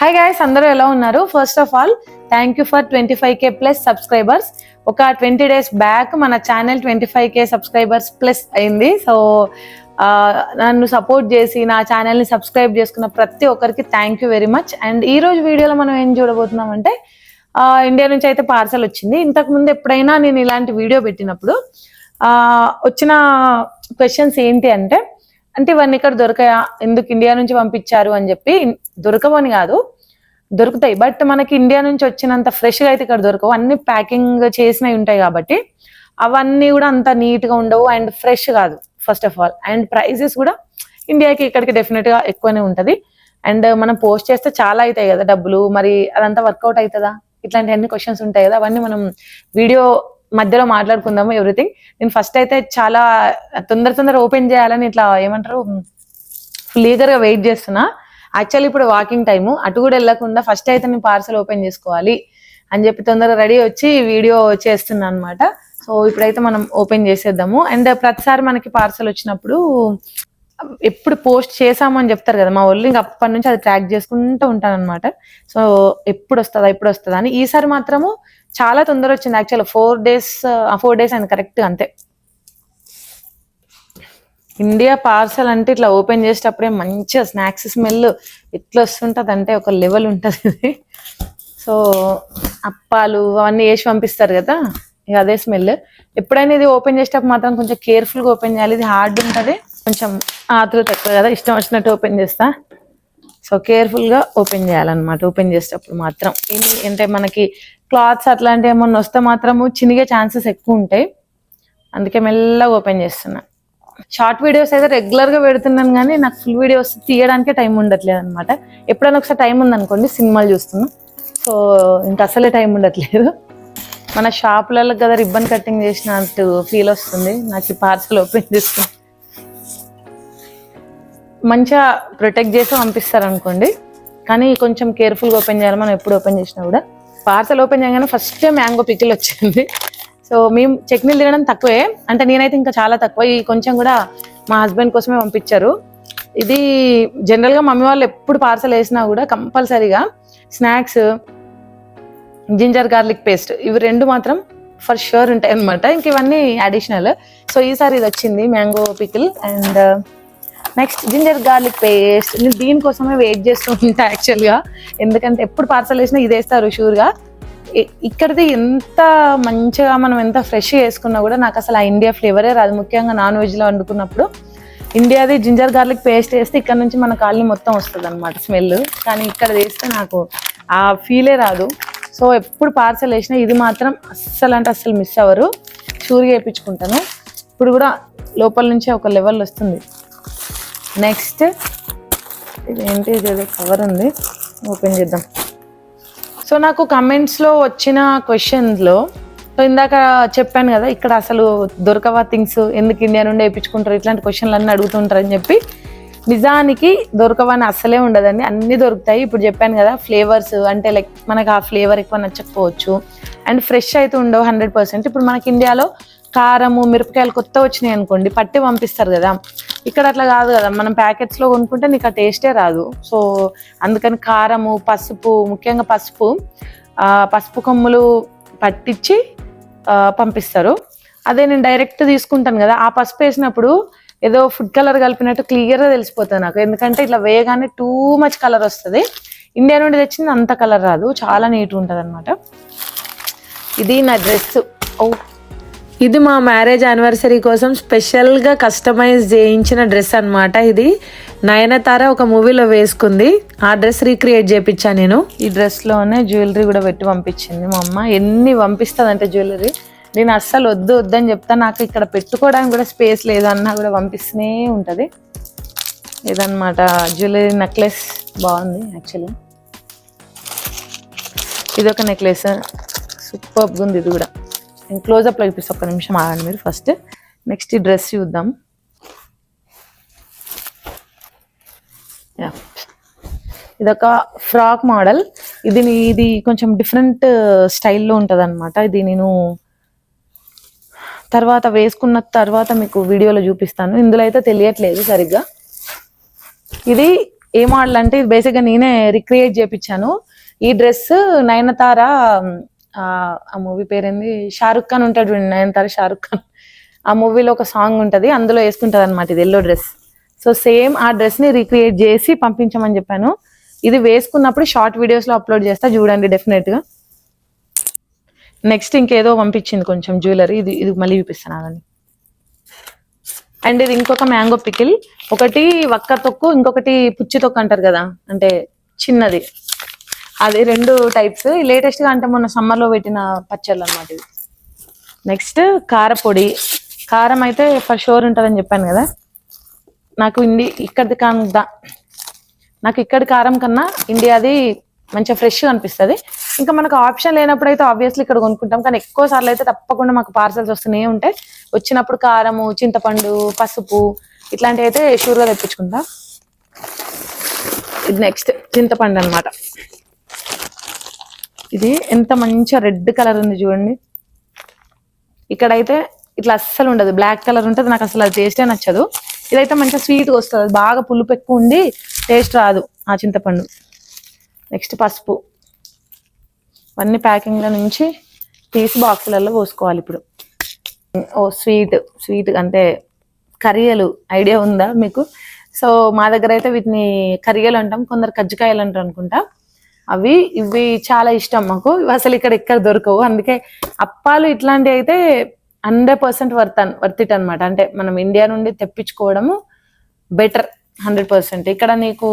Hi guys, అందరూ ఎలా ఉన్నారు? First of all thank you for 25K plus subscribers. ఒక 20 days బ్యాక్ మన ఛానల్ 25K సబ్స్క్రైబర్స్ ప్లస్ అయింది. సో నన్ను సపోర్ట్ చేసి నా ఛానల్ని సబ్స్క్రైబ్ చేసుకున్న ప్రతి ఒక్కరికి thank you very much. And ఈ రోజు వీడియోలో మనం ఏం చూడబోతున్నాం అంటే ఇండియా నుంచి అయితే పార్సల్ వచ్చింది. ఇంతకుముందు ఎప్పుడైనా నేను ఇలాంటి వీడియో పెట్టినప్పుడు వచ్చిన క్వశ్చన్స్ ఏంటి అంటే ఇవన్నీ ఇక్కడ దొరకాయా, ఎందుకు ఇండియా నుంచి పంపించారు అని చెప్పి. దొరకవని కాదు, దొరుకుతాయి, బట్ మనకి ఇండియా నుంచి వచ్చినంత ఫ్రెష్గా అయితే ఇక్కడ దొరకవు. అన్ని ప్యాకింగ్ చేసినవి ఉంటాయి కాబట్టి అవన్నీ కూడా అంత నీట్గా ఉండవు అండ్ ఫ్రెష్ కాదు first of all. And prizes కూడా ఇండియాకి ఇక్కడికి డెఫినెట్గా ఎక్కువనే ఉంటుంది. అండ్ మనం పోస్ట్ చేస్తే చాలా అవుతాయి కదా డబ్బులు, మరి అదంతా వర్కౌట్ అవుతుందా, ఇట్లాంటి అన్ని క్వశ్చన్స్ ఉంటాయి కదా. అవన్నీ మనం వీడియో మధ్యలో మాట్లాడుకుందాము ఎవ్రీథింగ్. నేను ఫస్ట్ అయితే చాలా తొందర ఓపెన్ చేయాలని ఇట్లా ఏమంటారు ఫుల్ ఈగర్గా వెయిట్ చేస్తున్నా. యాక్చువల్లీ ఇప్పుడు వాకింగ్ టైము, అటు కూడా వెళ్ళకుండా ఫస్ట్ అయితే నేను పార్సల్ ఓపెన్ చేసుకోవాలి అని చెప్పి తొందరగా రెడీ వచ్చి వీడియో చేస్తున్నా అనమాట. సో ఇప్పుడైతే మనం ఓపెన్ చేసేద్దాము. అండ్ ప్రతిసారి మనకి పార్సల్ వచ్చినప్పుడు ఎప్పుడు పోస్ట్ చేసాము అని చెప్తారు కదా మా వాళ్ళు, ఇంకా అప్పటి నుంచి అది ట్రాక్ చేసుకుంటూ ఉంటాను అనమాట. సో ఎప్పుడు వస్తుందా అని. ఈసారి మాత్రము చాలా తొందర వచ్చింది. యాక్చువల్ 4 days అయింది కరెక్ట్గా, అంతే. ఇండియా పార్సల్ అంటే ఇట్లా ఓపెన్ చేసేటప్పుడే మంచిగా స్నాక్స్ స్మెల్ ఎట్లా వస్తుంటుంది అంటే ఒక లెవెల్ ఉంటుంది ఇది. సో అప్పాలు అవన్నీ వేసి పంపిస్తారు కదా, ఇక అదే స్మెల్. ఎప్పుడైనా ఇది ఓపెన్ చేసేటప్పుడు మాత్రం కొంచెం కేర్ఫుల్గా ఓపెన్ చేయాలి. ఇది హార్డ్ ఉంటుంది, కొంచెం ఆతృత ఎక్కువ కదా, ఇష్టం వచ్చినట్టు ఓపెన్ చేస్తా. సో కేర్ఫుల్గా ఓపెన్ చేయాలన్నమాట ఓపెన్ చేసేటప్పుడు మాత్రం. అంటే మనకి క్లాత్స్ అట్లాంటివి ఏమన్నా వస్తే మాత్రము చినిగే ఛాన్సెస్ ఎక్కువ ఉంటాయి, అందుకే మెల్లగా ఓపెన్ చేస్తున్నా. షార్ట్ వీడియోస్ అయితే రెగ్యులర్గా పెడుతున్నాను కానీ నాకు ఫుల్ వీడియోస్ తీయడానికే టైం ఉండట్లేదు అనమాట. ఎప్పుడైనా ఒకసారి టైం ఉందనుకోండి సినిమాలు చూస్తున్నా, సో ఇంకా అసలే టైం ఉండట్లేదు. మన షాపులలో కదా రిబ్బన్ కటింగ్ చేసినట్టు ఫీల్ వస్తుంది నాకు ఈ పార్సల్ ఓపెన్ చేసుకుని. మంచిగా ప్రొటెక్ట్ చేసి పంపిస్తారు అనుకోండి, కానీ కొంచెం కేర్ఫుల్గా ఓపెన్ చేయాలి మనం ఎప్పుడు ఓపెన్ చేసినా కూడా. పార్సల్ ఓపెన్ చేయగానే ఫస్ట్ మ్యాంగో పికిల్ వచ్చింది. సో మేము చట్నీలు తినడం తక్కువే, అంటే నేనైతే ఇంకా చాలా తక్కువ. ఈ కొంచెం కూడా మా హస్బెండ్ కోసమే పంపించారు. ఇది జనరల్గా మమ్మీ వాళ్ళు ఎప్పుడు పార్సల్ వేసినా కూడా కంపల్సరీగా స్నాక్స్, జింజర్ గార్లిక్ పేస్ట్, ఇవి 2 మాత్రం ఫర్ ష్యూర్ ఉంటాయి అనమాట. ఇంక ఇవన్నీ అడిషనల్. సో ఈసారి ఇది వచ్చింది mango pickle and next ginger garlic paste. నేను దీనికోసమే వెయిట్ చేస్తూ ఉంటా యాక్చువల్గా, ఎందుకంటే ఎప్పుడు పార్సల్ వేసినా ఇది వేస్తారు షూర్గా. ఇక్కడిది ఎంత మంచిగా మనం ఎంత ఫ్రెష్ వేసుకున్నా కూడా నాకు అసలు ఆ ఇండియా ఫ్లేవరే రాదు. ముఖ్యంగా నాన్ వెజ్లో వండుకున్నప్పుడు ఇండియాది జింజర్ గార్లిక్ పేస్ట్ వేస్తే ఇక్కడ నుంచి మన కాలనీ మొత్తం వస్తుంది అనమాట స్మెల్, కానీ ఇక్కడ వేస్తే నాకు ఆ ఫీలే రాదు. సో ఎప్పుడు పార్సల్ వేసినా ఇది మాత్రం అస్సలు మిస్ అవ్వరు, షూర్గా వేయించుకుంటాను. ఇప్పుడు కూడా లోపల నుంచి ఒక లెవెల్ వస్తుంది. నెక్స్ట్ ఇదేంటి, ఇదేదో కవర్ ఉంది, ఓపెన్ చేద్దాం. సో నాకు కమెంట్స్లో వచ్చిన క్వశ్చన్స్లో, సో ఇందాక చెప్పాను కదా ఇక్కడ అసలు దొరకవా థింగ్స్, ఎందుకు ఇండియా నుండి వేయించుకుంటారు, ఇట్లాంటి క్వశ్చన్లు అన్నీ అడుగుతుంటారని చెప్పి. నిజానికి దొరకవని అస్సలే ఉండదండి, అన్నీ దొరుకుతాయి. ఇప్పుడు చెప్పాను కదా ఫ్లేవర్స్, అంటే లైక్ మనకు ఆ ఫ్లేవర్ ఎక్కువ నచ్చకపోవచ్చు అండ్ ఫ్రెష్ అయితే ఉండవు 100%. ఇప్పుడు మనకి ఇండియాలో కారము, మిరపకాయలు కొత్త వచ్చినాయి అనుకోండి పట్టి పంపిస్తారు కదా, ఇక్కడ అట్లా కాదు కదా, మనం ప్యాకెట్స్లో కొనుక్కుంటే నీకు ఆ టేస్టే రాదు. సో అందుకని కారము, పసుపు, ముఖ్యంగా పసుపు కొమ్ములు పట్టించి పంపిస్తారు. అదే నేను డైరెక్ట్ తీసుకుంటాను కదా, ఆ పసుపు వేసినప్పుడు ఏదో ఫుడ్ కలర్ కలిపినట్టు క్లియర్గా తెలిసిపోతుంది నాకు, ఎందుకంటే ఇట్లా వేయగానే టూ మచ్ కలర్ వస్తుంది. ఇండియా నుండి తెచ్చింది అంత కలర్ రాదు, చాలా నీట్గా ఉంటుంది అనమాట. ఇది నా డ్రెస్. ఇది మా మ్యారేజ్ యానివర్సరీ కోసం స్పెషల్గా కస్టమైజ్ చేయించిన డ్రెస్ అనమాట. ఇది నయనతార ఒక మూవీలో వేసుకుంది, ఆ డ్రెస్ రీక్రియేట్ చేయించాను నేను. ఈ డ్రెస్లోనే జ్యువెలరీ కూడా పెట్టి పంపించింది మా అమ్మ. ఎన్ని పంపిస్తుంది జ్యువెలరీ, నేను అస్సలు వద్దని చెప్తాను. నాకు ఇక్కడ పెట్టుకోవడానికి కూడా స్పేస్ లేదన్నా కూడా పంపిస్తూనే ఉంటుంది. ఇదన్నమాట జ్యువెలరీ నెక్లెస్, బాగుంది యాక్చువల్లీ. ఇదొక నెక్లెస్, సూపర్గా ఉంది ఇది కూడా. నేను క్లోజప్లో చూపిస్తాను, ఒక్క నిమిషం ఆగండి మీరు ఫస్ట్. నెక్స్ట్ ఈ డ్రెస్ చూద్దాం. ఇదొక ఫ్రాక్ మోడల్. ఇది కొంచెం డిఫరెంట్ స్టైల్లో ఉంటుంది అనమాట. ఇది నేను తర్వాత వేసుకున్న తర్వాత మీకు వీడియోలో చూపిస్తాను, ఇందులో అయితే తెలియట్లేదు సరిగ్గా. ఇది ఏ మోడల్ అంటే ఇది బేసిక్గా నేనే రిక్రియేట్ చేయించాను. ఈ డ్రెస్ నయనతార, ఆ మూవీ పేరేంది, షారుఖ్ ఖాన్ ఉంటాడు చూడండి, నయనతార షారుఖ్ ఖాన్, ఆ మూవీలో ఒక సాంగ్ ఉంటుంది, అందులో వేసుకుంటుంది అనమాట ఇది ఎల్లో డ్రెస్. సో సేమ్ ఆ డ్రెస్ ని రీక్రియేట్ చేసి పంపించమని చెప్పాను. ఇది వేసుకున్నప్పుడు షార్ట్ వీడియోస్ లో అప్లోడ్ చేస్తా, చూడండి డెఫినెట్ గా. నెక్స్ట్ ఇంకేదో పంపించింది కొంచెం జ్యువెలరీ, ఇది ఇది మళ్ళీ చూపిస్తాను ఆగండి. అండ్ ఇది ఇంకొక మ్యాంగో పికిల్, ఒకటి వక్క తొక్కు, ఇంకొకటి పుచ్చి తొక్కు అంటారు కదా, అంటే చిన్నది, అది 2 టైప్స్. లేటెస్ట్ గా అంటే మొన్న సమ్మర్ లో పెట్టిన పచ్చళ్ళు అనమాట ఇది. నెక్స్ట్ కారపొడి, కారం అయితే ఫర్ షూర్ ఉంటుందని చెప్పాను కదా. నాకు ఇక్కడి కారం కన్నా ఇండియాది మంచిగా ఫ్రెష్గా అనిపిస్తుంది. ఇంకా మనకు ఆప్షన్ లేనప్పుడు అయితే ఆబ్వియస్లీ ఇక్కడ కొనుక్కుంటాం, కానీ ఎక్కువ సార్లు అయితే తప్పకుండా మాకు పార్సల్స్ వస్తూనే ఉంటాయి. వచ్చినప్పుడు కారము, చింతపండు, పసుపు ఇట్లాంటివి అయితే షూర్గా తెప్పించుకుంటా. ఇది నెక్స్ట్ చింతపండు అనమాట. ఇది ఎంత మంచిగా రెడ్ కలర్ ఉంది చూడండి. ఇక్కడైతే ఇట్లా అస్సలు ఉండదు, బ్లాక్ కలర్ ఉంటుంది, నాకు అసలు అది టేస్టే నచ్చదు. ఇదైతే మంచిగా స్వీట్గా వస్తుంది, బాగా పులుపు ఎక్కువ ఉండి టేస్ట్ రాదు ఆ చింతపండు. నెక్స్ట్ పసుపు, అన్ని ప్యాకింగ్ల నుంచి తీసి బాక్సులలో పోసుకోవాలి ఇప్పుడు. ఓ స్వీట్ అంటే కరియలు ఐడియా ఉందా మీకు? సో మా దగ్గర అయితే వీటిని కరియలు అంటాం, కొందరు కజ్జికాయలు అంటారు అనుకుంటా. ఇవి చాలా ఇష్టం మాకు, అసలు ఇక్కడ దొరకవు. అందుకే అప్పాలు ఇట్లాంటివి అయితే 100% వర్త్ ఇట్ అనమాట. అంటే మనం ఇండియా నుండి తెప్పించుకోవడము బెటర్ 100%. ఇక్కడ నీకు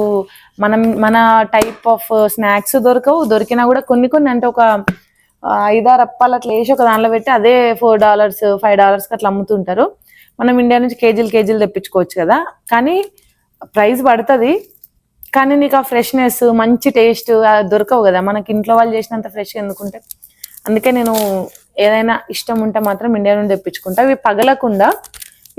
మన టైప్ ఆఫ్ స్నాక్స్ దొరకవు, దొరికినా కూడా కొన్ని అంటే ఒక 5-6 అప్పాలు అట్లా వేసి ఒక దానిలో పెట్టి అదే $4 $5 అట్లా అమ్ముతుంటారు. మనం ఇండియా నుంచి కేజీలు తెప్పించుకోవచ్చు కదా, కానీ ప్రైస్ పడుతుంది, కానీ నీకు ఆ ఫ్రెష్నెస్, మంచి టేస్ట్ దొరకవు కదా మనకి ఇంట్లో వాళ్ళు చేసినంత ఫ్రెష్గా ఎందుకుంటే. అందుకే నేను ఏదైనా ఇష్టం ఉంటే మాత్రం ఇండియా నుండి తెప్పించుకుంటా. ఇవి పగలకుండా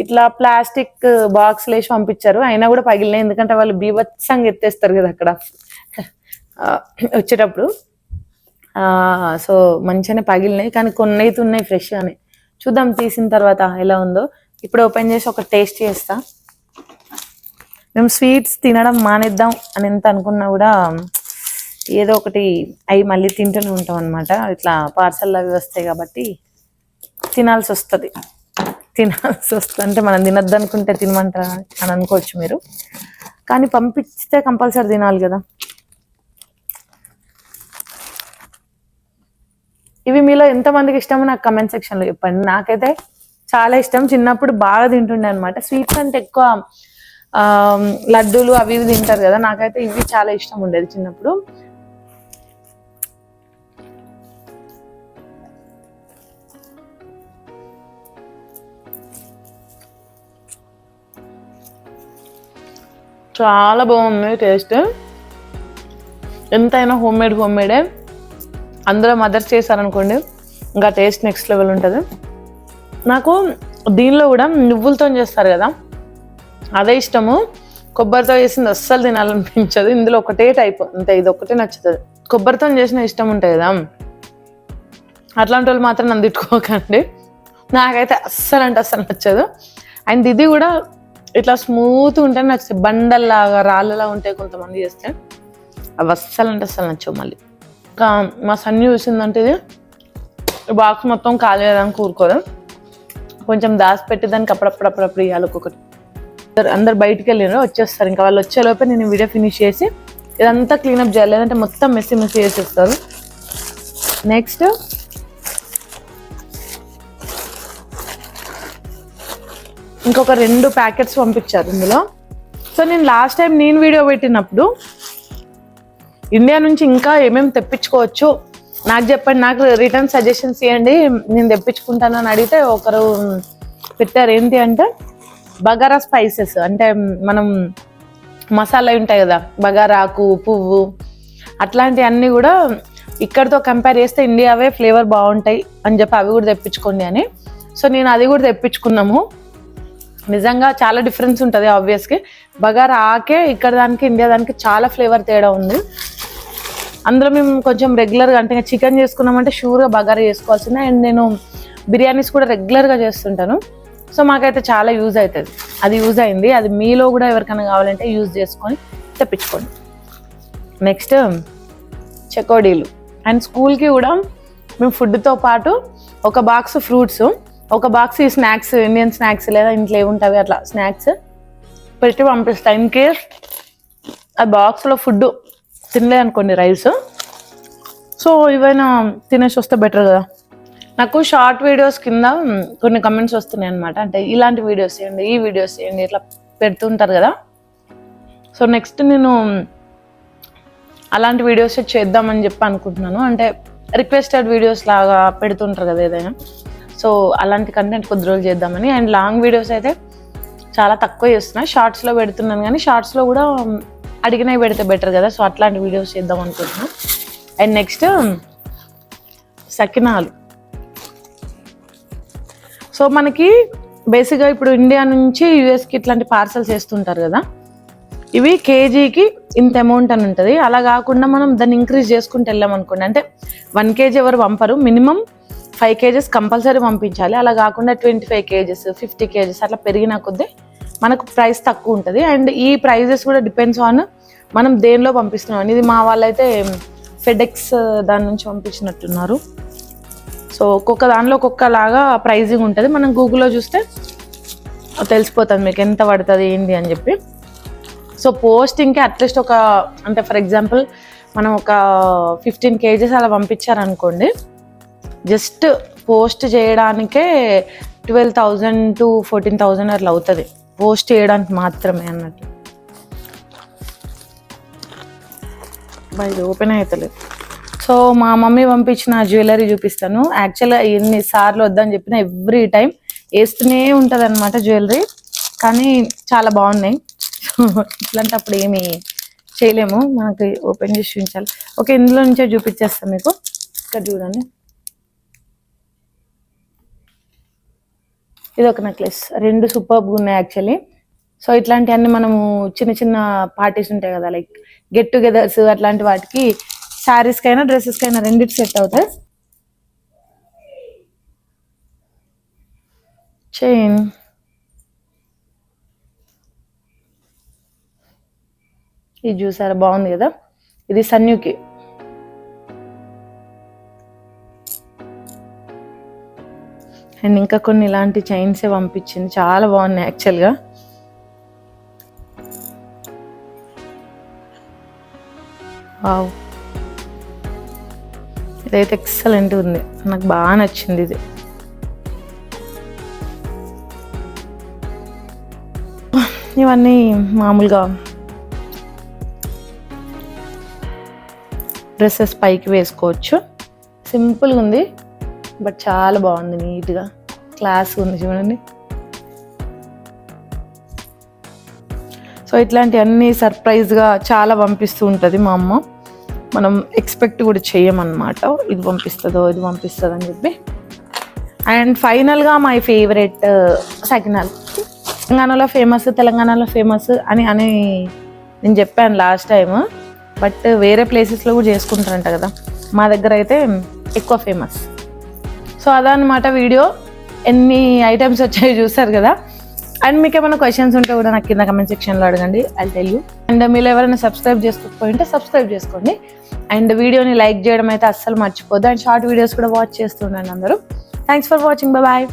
ఇట్లా ప్లాస్టిక్ బాక్స్లు వేసి పంపించారు, అయినా కూడా పగిలినాయి, ఎందుకంటే వాళ్ళు బీభత్సంగా ఎత్తేస్తారు కదా అక్కడ వచ్చేటప్పుడు. సో మంచిగానే పగిలినాయి, కానీ కొన్ని అయితే ఉన్నాయి ఫ్రెష్ అని. చూద్దాం తీసిన తర్వాత ఎలా ఉందో. ఇప్పుడు ఓపెన్ చేసి ఒక టేస్ట్ చేస్తా. మేము స్వీట్స్ తినడం మానేద్దాం అని ఎంత అనుకున్నా కూడా ఏదో ఒకటి అవి మళ్ళీ తింటూనే ఉంటాం అనమాట. ఇట్లా పార్సల్ అవి వస్తాయి కాబట్టి తినాల్సి వస్తుంది. అంటే మనం తినద్దు అనుకుంటే తినమంటారా అని అనుకోవచ్చు మీరు, కానీ పంపిస్తే కంపల్సరీ తినాలి కదా. ఇవి మీలో ఎంతమందికి ఇష్టమో నాకు కమెంట్ సెక్షన్లో చెప్పండి. నాకైతే చాలా ఇష్టం, చిన్నప్పుడు బాగా తింటుండే అనమాట. స్వీట్స్ అంటే ఎక్కువ లడ్డూలు అవి ఇవి తింటారు కదా, నాకైతే ఇవి చాలా ఇష్టం ఉండేది చిన్నప్పుడు. చాలా బాగుంది టేస్ట్. ఎంతైనా హోమ్మేడే, అందులో మదర్స్ చేశారనుకోండి ఇంకా టేస్ట్ నెక్స్ట్ లెవెల్ ఉంటుంది. నాకు దీనిలో కూడా నువ్వులతో చేస్తారు కదా అదే ఇష్టము, కొబ్బరితో చేసింది అస్సలు తినాలనిపించదు. ఇందులో ఒకటే టైప్ అంతే, ఇది ఒకటే నచ్చుతుంది. కొబ్బరితో చేసిన ఇష్టం ఉంటుంది కదా, అట్లాంటి వాళ్ళు మాత్రం నన్ను తిట్టుకోకండి, నాకైతే అస్సలు నచ్చదు. అండ్ ఇది కూడా ఇట్లా స్మూత్ ఉంటే నచ్చుతాయి, బండల్లాగా రాళ్ళలా ఉంటాయి కొంతమంది చేస్తే, అవి అస్సలు నచ్చవు. మళ్ళీ ఇంకా మా సన్ని చూసిందంటే ఇది బాక్స్ మొత్తం ఖాళీ అయ్యేదానికి కూరుకోదు, కొంచెం దాచిపెట్టి దానికి అప్పుడప్పుడు ఇవ్వాలి ఒక్కొక్కటి. అందరు బయటికి వెళ్ళినారు, వచ్చేస్తారు. ఇంకా వాళ్ళు వచ్చేలోపే నేను వీడియో ఫినిష్ చేసి ఇదంతా క్లీనప్ చేయాలి, లేదంటే మొత్తం మెస్సీ చేసేస్తారు. నెక్స్ట్ ఇంకొక 2 ప్యాకెట్స్ పంపించారు ఇందులో. సో నేను లాస్ట్ టైం వీడియో పెట్టినప్పుడు ఇండియా నుంచి ఇంకా ఏమేమి తెప్పించుకోవచ్చు నాకు చెప్పండి, నాకు రిటర్న్ సజెషన్స్ ఇవ్వండి, నేను తెప్పించుకుంటానని అడిగితే ఒకరు పెట్టారు. ఏంటి అంటే బగారా స్పైసెస్, అంటే మనం మసాలా ఉంటాయి కదా, బగారాకు, పువ్వు, అట్లాంటివన్నీ కూడా ఇక్కడితో కంపేర్ చేస్తే ఇండియావే ఫ్లేవర్ బాగుంటాయి అని చెప్పి అవి కూడా తెప్పించుకోండి అని. సో నేను అది కూడా తెప్పించుకున్నాము. నిజంగా చాలా డిఫరెన్స్ ఉంటుంది ఆబ్వియస్గా. బగారా ఆకే ఇక్కడ దానికి ఇండియా దానికి చాలా ఫ్లేవర్ తేడా ఉంది. అందులో మేము కొంచెం రెగ్యులర్గా అంటే చికెన్ చేసుకున్నామంటే షూర్గా బగారా చేసుకోవాల్సిందే. అండ్ నేను బిర్యానీస్ కూడా రెగ్యులర్గా చేస్తుంటాను. సో మాకైతే చాలా యూజ్ అవుతుంది, అది యూజ్ అయింది. అది మీలో కూడా ఎవరికైనా కావాలంటే యూజ్ చేసుకొని తెప్పించుకోండి. నెక్స్ట్ చెకోడీలు. అండ్ స్కూల్కి కూడా మేము ఫుడ్తో పాటు ఒక బాక్స్ ఫ్రూట్స్, ఒక బాక్స్ ఈ స్నాక్స్, ఇండియన్ స్నాక్స్ లేదా ఇంట్లో ఏముంటావి అట్లా స్నాక్స్ పెట్టి పంపిస్తా. ఇన్ కేస్ ఆ బాక్స్లో ఫుడ్ తినలే అనుకోండి, రైస్, సో ఇవైనా తినేసి వస్తే బెటర్ కదా. నాకు షార్ట్ వీడియోస్ కింద కొన్ని కమెంట్స్ వస్తున్నాయి అనమాట, అంటే ఇలాంటి వీడియోస్ చేయండి, ఈ వీడియోస్ చేయండి, ఇట్లా పెడుతుంటారు కదా. సో నెక్స్ట్ నేను అలాంటి వీడియోస్ చేద్దామని చెప్పి అనుకుంటున్నాను. అంటే రిక్వెస్టెడ్ వీడియోస్ లాగా పెడుతుంటారు కదా ఏదైనా, సో అలాంటి కంటెంట్ కొద్ది రోజులు చేద్దామని. అండ్ లాంగ్ వీడియోస్ అయితే చాలా తక్కువ చేస్తున్నాను, షార్ట్స్లో పెడుతున్నాను, కానీ షార్ట్స్లో కూడా అడిగినవి పెడితే బెటర్ కదా, సో అట్లాంటి వీడియోస్ చేద్దాం అనుకుంటున్నాను. And next sakinalu. సో మనకి బేసిక్గా ఇప్పుడు ఇండియా నుంచి యూఎస్కి ఇట్లాంటి పార్సల్స్ వేస్తుంటారు కదా, ఇవి కేజీకి ఇంత అమౌంట్ అని ఉంటుంది. అలా కాకుండా మనం దాన్ని ఇంక్రీజ్ చేసుకుంటూ వెళ్ళామనుకోండి, అంటే 1 kg ఎవరు పంపరు, మినిమం 5 kgs కంపల్సరీ పంపించాలి. అలా కాకుండా 25 kgs 50 kgs అట్లా పెరిగిన కొద్దీ మనకు ప్రైస్ తక్కువ ఉంటుంది. అండ్ ఈ ప్రైజెస్ కూడా డిపెండ్స్ ఆన్ మనం దేనిలో పంపిస్తున్నాం. ఇది మా వాళ్ళైతే ఫెడెక్స్ దాని నుంచి పంపించినట్టున్నారు. సో ఒక్కొక్క దానిలో ఒక్కొక్కలాగా ప్రైజింగ్ ఉంటుంది. మనం గూగుల్లో చూస్తే తెలిసిపోతుంది మీకు ఎంత పడుతుంది ఏంటి అని చెప్పి. సో పోస్టింగ్కి అట్లీస్ట్ ఒక, అంటే ఫర్ ఎగ్జాంపుల్ మనం ఒక 15 kgs అలా పంపించారనుకోండి, జస్ట్ పోస్ట్ చేయడానికే 12,000 to 14,000 అట్లా అవుతుంది, పోస్ట్ చేయడానికి మాత్రమే అన్నట్టు. ఇది ఓపెన్ అవుతలేదు. సో మా మమ్మీ పంపించిన జ్యువెలరీ చూపిస్తాను. యాక్చువల్గా ఎన్నిసార్లు వద్దని చెప్పినా ఎవ్రీ టైం వేస్తూనే ఉంటుంది అనమాట జ్యువెలరీ, కానీ చాలా బాగున్నాయి. ఇట్లాంటప్పుడు ఏమి చేయలేము, మనకి ఓపెన్ చేసి చూపించాలి. ఓకే, ఇందులో నుంచే చూపించేస్తాను మీకు. ఇక్కడ చూడండి, ఇది ఒక నెక్లెస్, 2 సూపర్గా ఉన్నాయి యాక్చువల్లీ. సో ఇట్లాంటివన్నీ మనము చిన్న చిన్న పార్టీస్ ఉంటాయి కదా, లైక్ గెట్ టుగెదర్స్, అట్లాంటి వాటికి శారీస్కైనా డ్రెస్సెస్కైనా రెండింటి సెట్ అవుతాయి. చైన్, ఇది చూసారా బాగుంది కదా, ఇది సన్యుకి. అండ్ ఇంకా కొన్ని ఇలాంటి చైన్సే పంపించింది, చాలా బాగున్నాయి యాక్చువల్గా. వావ్, ఇదైతే ఎక్సలెంట్ ఉంది, నాకు బాగా నచ్చింది ఇది. ఇవన్నీ మామూలుగా డ్రెస్సెస్ పైకి వేసుకోవచ్చు, సింపుల్గా ఉంది బట్ చాలా బాగుంది, నీట్గా క్లాస్ ఉంది చూడండి. సో ఇట్లాంటివన్నీ సర్ప్రైజ్గా చాలా పంపిస్తూ ఉంటుంది మా అమ్మ, మనం ఎక్స్పెక్ట్ కూడా చేయమన్నమాట, ఇది పంపిస్తుందో ఇది పంపిస్తుందో అని చెప్పి. అండ్ ఫైనల్గా మై ఫేవరెట్ సకినాలు. తెలంగాణలో ఫేమస్ అని నేను చెప్పాను లాస్ట్ టైం, బట్ వేరే ప్లేసెస్లో కూడా చేసుకుంటారంట కదా, మా దగ్గర అయితే ఎక్కువ ఫేమస్. సో అదనమాట వీడియో, ఎన్ని ఐటమ్స్ వచ్చాయో చూస్తారు కదా. అండ్ మీకు ఏమైనా క్వశ్చన్స్ ఉంటే కూడా నాకు కింద కమెంట్ సెక్షన్లో అడగండి, ఐ టెల్ యూ. అండ్ మీరు ఎవరైనా సబ్స్క్రైబ్ చేసుకోకపోయింటే సబ్స్క్రైబ్ చేసుకోండి. అండ్ వీడియోని లైక్ చేయడం అయితే అస్సలు మర్చిపోద్దు. అండ్ షార్ట్ వీడియోస్ కూడా వాచ్ చేస్తుండండి అందరూ. Thanks for watching, bye.